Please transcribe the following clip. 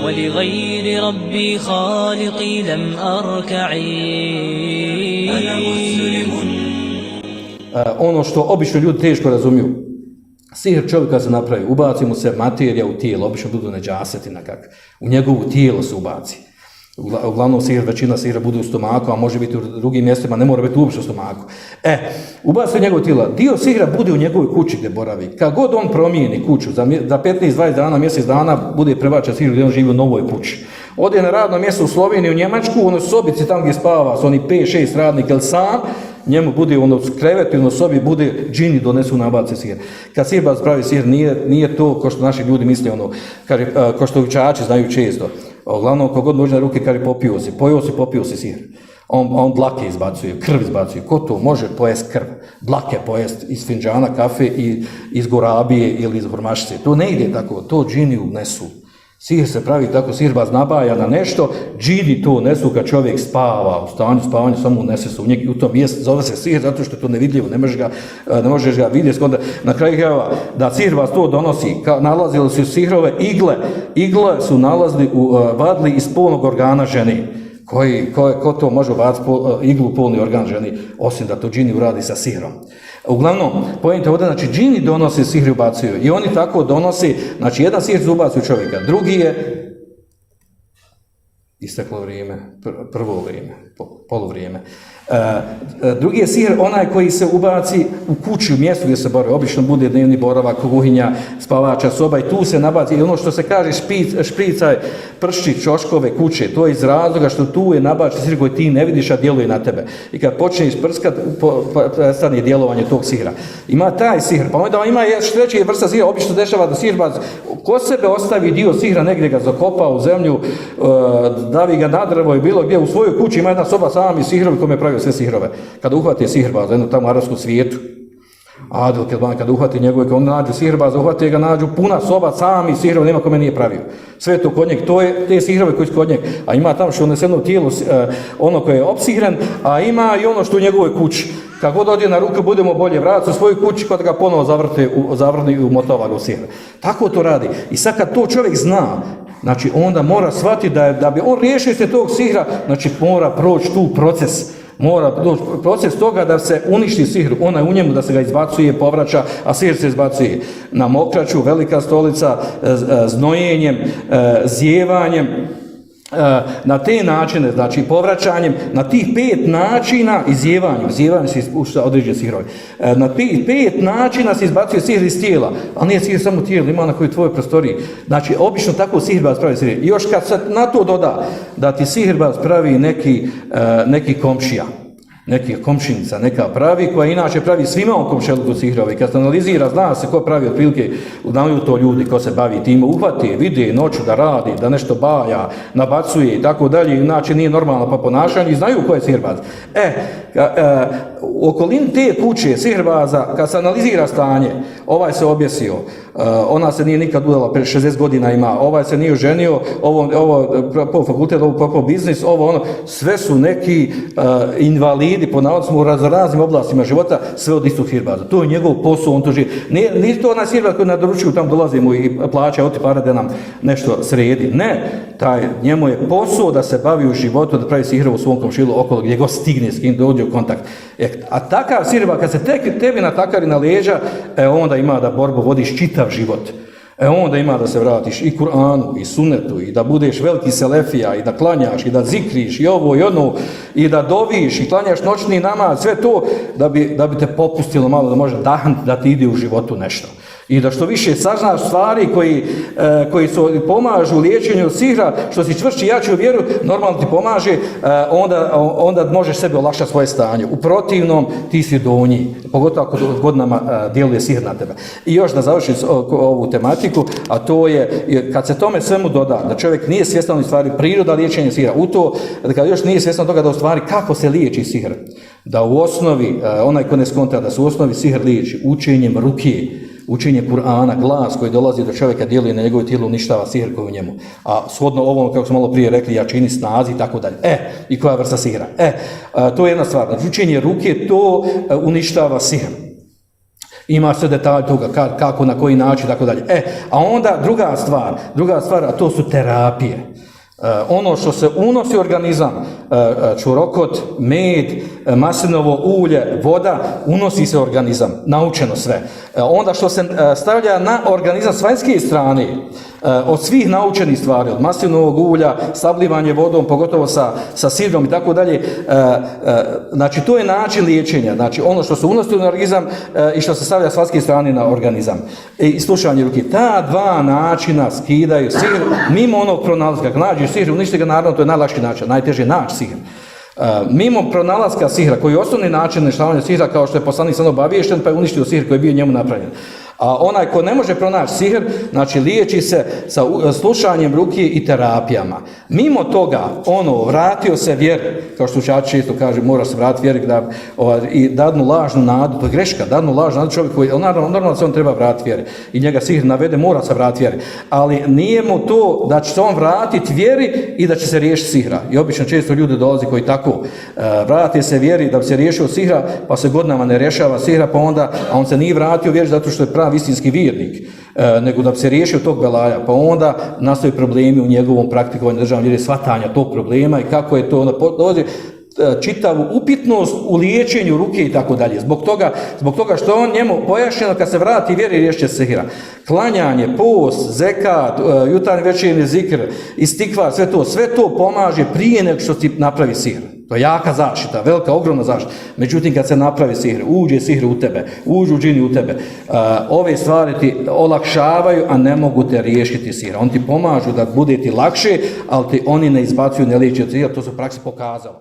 ولغير ربي خالقي لم أركعي أنا مسلم. Ono što obično ljudi teško razumiju, sihr čovjeka se napravi, ubaci mu se materija u tijelo, obično budu neđaseti nekak, u njegovu tijelo se ubaci. Uglavnom većina sihra bude u stomaku, a može biti u drugim mjestima, ne mora biti uopće u stomaku. Ubaci u njegovo tijelo, dio sihra bude u njegovoj kući gdje boravi. Kad god on promijeni kuću, za 15-20 dana, mjesec dana, bude prebačen sihr gdje on živi u novoj kući. Ode na radno mjesto u Sloveniju, u Njemačku, u onoj sobici tamo gdje spava s onih 5-6 radnika, ili sam, njemu bude u krevetu ili u sobi, bude džini donesu nabaci sihr. Kad sihirbac pravi sihr, nije to ko što naši ljudi misle, ko što učači znaju često. Uglavnom, kogod dođe na ruke, kaže popio si sihr. On dlake izbacuje, krv izbacuje. Ko to može pojest krv? Dlake pojest iz finđana kafe i iz gorabije ili iz hormašice. To ne ide tako, to džini unesu. Sihr se pravi tako, sihirbac nabaja na nešto, džini to nesu kad čovjek spava, u stanju spavanja samo unese se u tom mjestu, zove se sihr zato što je to nevidljivo, ne možeš ga vidjeti. Onda, na kraju krajeva, da sihirbac to donosi, nalazili su sihrove igle su vadili iz polnog organa žene. Ko to može baciti iglu u polni organ ženi, osim da to džini uradi sa sihrom. Uglavnom, pojente ovdje, znači džini donose sihr i ubacuju i oni tako donosi, znači jedan sihr ubaci u čovjeka, drugi je isteklo vrijeme, prvo vrijeme, poluvrijeme. Drugi je sihr onaj koji se ubaci u kući, u mjestu gdje se boravi, obično bude dnevni boravak, kuhinja, spavača, soba i tu se nabaci. I ono što se kaže špricaj, pršči, čoškove, kuće, to je iz razloga što tu je nabačen sihr koji ti ne vidiš, a djeluje na tebe. I kad počne isprskati, prestane djelovanje tog sihra. Ima taj sihr, pa onda ima treća vrsta sihra, obično dešava da sihirbac kod sebe ostavi dio sihra, negdje ga zakopa u zemlju, davi ga na drvo i bilo gdje, u svojoj kući ima jedna soba sami sihrovi kome pravio sve sihrove. Kada uhvati sihirbac za jednu tamo arapsku svijetu, Adil Kelban, kada uhvati njegove, kada on nađu sihirbac, uhvati ga, nađu puna soba sami sihrove, nema kome nije pravio. Sve to kod njeg, to je te sihrove koji su kod njeg, a ima tamo što uneseno u tijelu ono koje je opsihren, a ima i ono što u njegovoj kući. Kako god dođe na ruku, budemo bolje vratiti u svoju kući kada ga ponovo zavrni u motova go sihra. Tako to radi. I sad kad to čovjek zna, znači onda mora shvatiti da bi on riješio se tog sihra, znači mora proći tu proces toga da se uništi sihr, onaj u njemu da se ga izbacuje, povraća, a sihr se izbacuje na mokraću, velika stolica, znojenjem, zjevanjem, na te načine, znači povraćanjem, na tih 5 načina izjevanje se ispušta određene sihrovi. Na tih 5 načina se izbacuje sihr iz tijela, ali nije sihr samo tijelo, ima na koji tvojoj prostoriji. Znači, obično tako sihirbac pravi sihr. I još kad se na to doda da ti sihirbac pravi neki komšija, neki komšinica, neka pravi, koja inače pravi svima u komšeluku sihrove. Kad se analizira, zna se ko pravi otprilike, znaju to ljudi ko se bavi time, uhvati, vidi noću da radi, da nešto baja, nabacuje i tako dalje, inače nije normalno pa ponašanje i znaju ko je sihirbac. U okolini te kuće sihirbaza, kad se analizira stanje, ovaj se objesio, ona se nije nikad udala, 60 godina ima, ovaj se nije oženio, ovo po fakultetu, ovo po biznis, ovo ono, sve su neki invalidi, po navodcima u raznim oblastima života, sve od istog sihirbaza. To je njegov posao, on to živi. Nije to onaj sihirbac koji na doručku tamo dolazi mu i plaća oti para da nam nešto sredi. Ne, njemu je posao da se bavi u životu, da pravi sihir u svom komšilu okolo gdje god stigne, s kim dođe u kontakt. A takav sihirbac, kad se tebi natakari na leđa, onda ima da borbu vodiš čitav život. Onda ima da se vratiš i Kur'anu, i sunnetu, i da budeš veliki selefija, i da klanjaš, i da zikriš, i ovo, i ono, i da doviš, i klanjaš noćni namaz, sve to da bi te popustilo malo, da može da ti ide u životu nešto. I da što više saznaš stvari koji pomažu u liječenju sihra, što si čvršći, jači u vjeru, normalno ti pomaže, onda možeš sebi olakšati svoje stanje. U protivnom, ti si donji, pogotovo ako godinama djeluje sihr na tebe. I još da završim ovu tematiku, a to je, kad se tome svemu doda, da čovjek nije svjestan u stvari priroda liječenja sihra, u to, kad još nije svjestan toga da u stvari kako se liječi sihr, da u osnovi, onaj ko ne skonta, da se u osnovi sihr liječi učenjem ruke, učenje Kur'ana, glas koji dolazi do čovjeka djeluje na njegovo tijelo, uništava sihr koji u njemu. A shodno ovom, kako smo malo prije rekli, jačini, snazi i tako dalje. I koja vrsta sihra? To je jedna stvar. Učenje ruke, to uništava sihr. ima sve detalje toga, kako, na koji način, tako dalje. A onda druga stvar, a to su terapije. Ono što se unosi u organizam, čurokot, med, maslinovo ulje, voda, unosi se u organizam, naučeno sve. Onda što se stavlja na organizam s vanjske strane, od svih naučenih stvari, od maslinovog ulja, sabljivanje vodom, pogotovo sa sidrom i tako dalje, znači to je način liječenja, znači ono što se unosi u organizam i što se stavlja s vanjske strane na organizam. I slušanje ruke, ta dva načina skidaju sihr, mimo onog pronalaska. Kad nađeš sihr, uništi ga, naravno, to je najlakši način, najteže naći sihr. Mimo pronalaska sihra, koji je osnovni način uništavanja sihra, kao što je poslanik sam obaviješten, pa je uništio sihr koji je bio njemu napravljen. A onaj ko ne može pronaći sihr, znači liječi se sa slušanjem ruke i terapijama. Mimo toga, vratio se vjeri, kao što učači često kaže, mora se vratiti vjeri i dadnu lažnu nadu, to je greška, dadnu lažnu nadu čovjek koji, normalno se on treba vratiti vjeri i njega sihr navede, mora se vratiti vjeri, ali nije mu to da će se on vratiti vjeri i da će se riješiti sihra. I obično često ljudi dolazi koji tako vrate se vjeri da bi se riješio sihra, pa se godinama ne rješava sihra, pa onda, a on se nije vratio vjeri zato što je pravi istinski vjernik, nego da bi se riješio tog belaja, pa onda nastaju problemi u njegovom praktikovanju državne vjere, shvatanja tog problema i kako je to onda dolazi čitavu upitnost u liječenju ruke i tako dalje. Zbog toga što on njemu pojašnjeno kad se vrati vjeri riješit će se sihra. Klanjanje, post, zekat, jutarnji večernji zikr, istikvar, sve to pomaže prije nego što ti napravi sihr. To je jaka zaštita, velika, ogromna zaštita. Međutim, kad se napravi sihr, uđe sihr u tebe, uđu džini u tebe, ove stvari ti olakšavaju, a ne mogu te riješiti sihr. On ti pomažu da bude ti lakše, ali ti oni ne izbacuju, ne liječe od sihra, to su u praksi pokazalo.